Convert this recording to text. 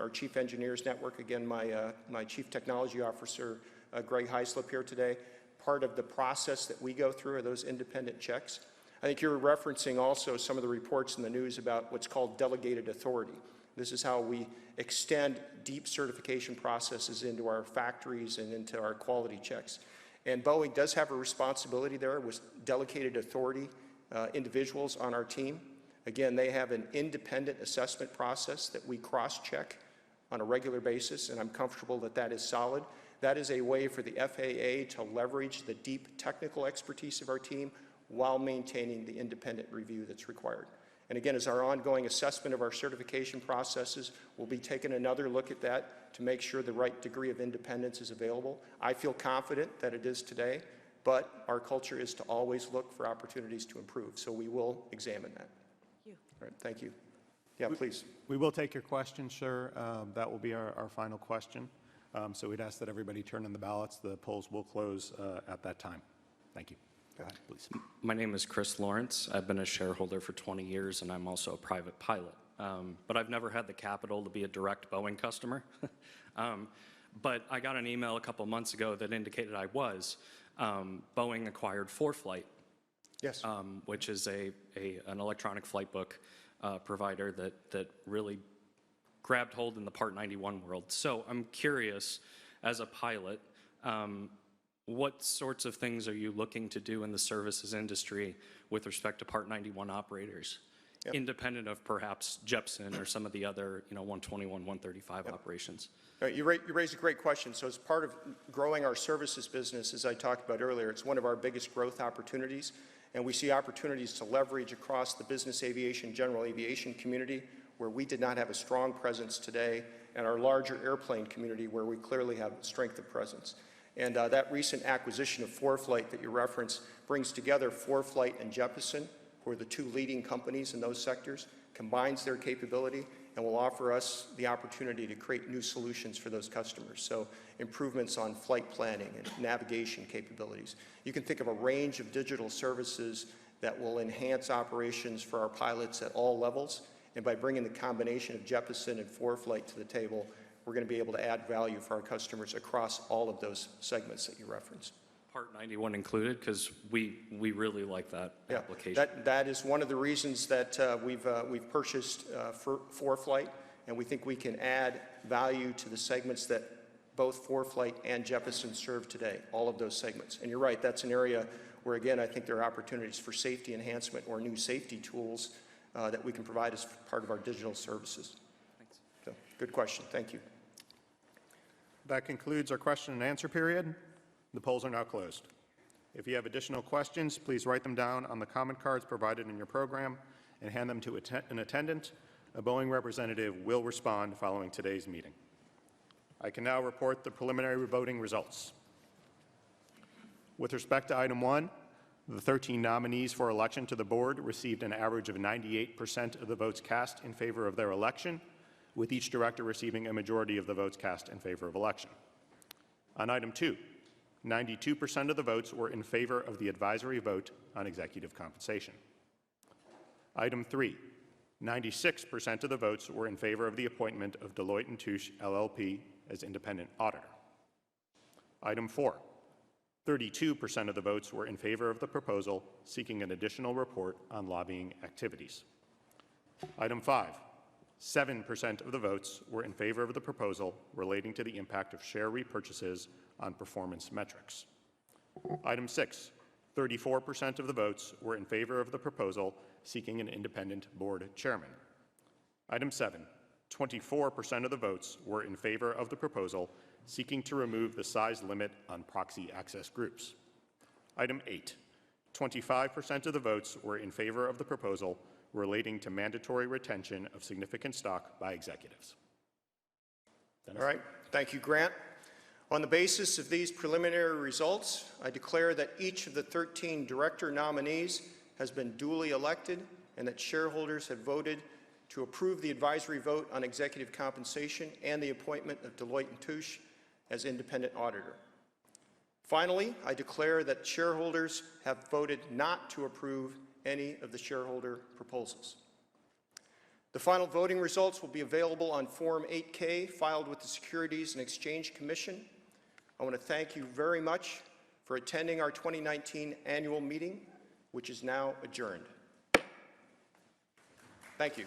our Chief Engineers Network, again, my Chief Technology Officer, Greg Heislip here today. Part of the process that we go through are those independent checks. I think you're referencing also some of the reports in the news about what's called delegated authority. This is how we extend deep certification processes into our factories and into our quality checks. And Boeing does have a responsibility there with delegated authority individuals on our team. Again, they have an independent assessment process that we cross-check on a regular basis, and I'm comfortable that that is solid. That is a way for the FAA to leverage the deep technical expertise of our team while maintaining the independent review that's required. And again, as our ongoing assessment of our certification processes, we'll be taking another look at that to make sure the right degree of independence is available. I feel confident that it is today, but our culture is to always look for opportunities to improve, so we will examine that. Thank you. All right, thank you. Yeah, please. We will take your question, sir. That will be our final question. So we'd ask that everybody turn in the ballots. The polls will close at that time. Thank you. Go ahead, please. My name is Chris Lawrence. I've been a shareholder for 20 years, and I'm also a private pilot. But I've never had the capital to be a direct Boeing customer. But I got an email a couple months ago that indicated I was. Boeing acquired ForeFlight, yes, which is an electronic flight book provider that really grabbed hold in the Part 91 world. So I'm curious, as a pilot, what sorts of things are you looking to do in the services industry with respect to Part 91 operators, yep, independent of perhaps Jeppesen or some of the other 121, 135 yep, operations? You raise a great question. So as part of growing our services business, as I talked about earlier, it's one of our biggest growth opportunities. And we see opportunities to leverage across the business aviation, general aviation community, where we did not have a strong presence today, and our larger airplane community, where we clearly have strength of presence. And that recent acquisition of ForeFlight that you referenced brings together ForeFlight and Jeppesen, who are the two leading companies in those sectors, combines their capability, and will offer us the opportunity to create new solutions for those customers. So improvements on flight planning and navigation capabilities. You can think of a range of digital services that will enhance operations for our pilots at all levels. And by bringing the combination of Jeppesen and ForeFlight to the table, we're going to be able to add value for our customers across all of those segments that you referenced. Part 91 included, because we really like that application. That is one of the reasons that we've purchased ForeFlight, and we think we can add value to the segments that both ForeFlight and Jeppesen serve today, all of those segments. And you're right, that's an area where, again, I think there are opportunities for safety enhancement or new safety tools that we can provide as part of our digital services. Thanks. So, good question. Thank you. That concludes our question and answer period. The polls are now closed. If you have additional questions, please write them down on the comment cards provided in your program and hand them to an attendant. A Boeing representative will respond following today's meeting. I can now report the preliminary voting results. With respect to item 1, the 13 nominees for election to the board received an average of 98% of the votes cast in favor of their election, with each director receiving a majority of the votes cast in favor of election. On item 2, 92% of the votes were in favor of the advisory vote on executive compensation. Item 3, 96% of the votes were in favor of the appointment of Deloitte & Touche LLP as independent auditor. Item 4, 32% of the votes were in favor of the proposal seeking an additional report on lobbying activities. Item 5, 7% of the votes were in favor of the proposal relating to the impact of share repurchases on performance metrics. Item 6, 34% of the votes were in favor of the proposal seeking an independent board chairman. Item 7, 24% of the votes were in favor of the proposal seeking to remove the size limit on proxy access groups. Item 8, 25% of the votes were in favor of the proposal relating to mandatory retention of significant stock by executives. Dennis? All right. Thank you, Grant. On the basis of these preliminary results, I declare that each of the 13 director nominees has been duly elected and that shareholders have voted to approve the advisory vote on executive compensation and the appointment of Deloitte & Touche as independent auditor. Finally, I declare that shareholders have voted not to approve any of the shareholder proposals. The final voting results will be available on Form 8K filed with the Securities and Exchange Commission. I want to thank you very much for attending our 2019 annual meeting, which is now adjourned. Thank you.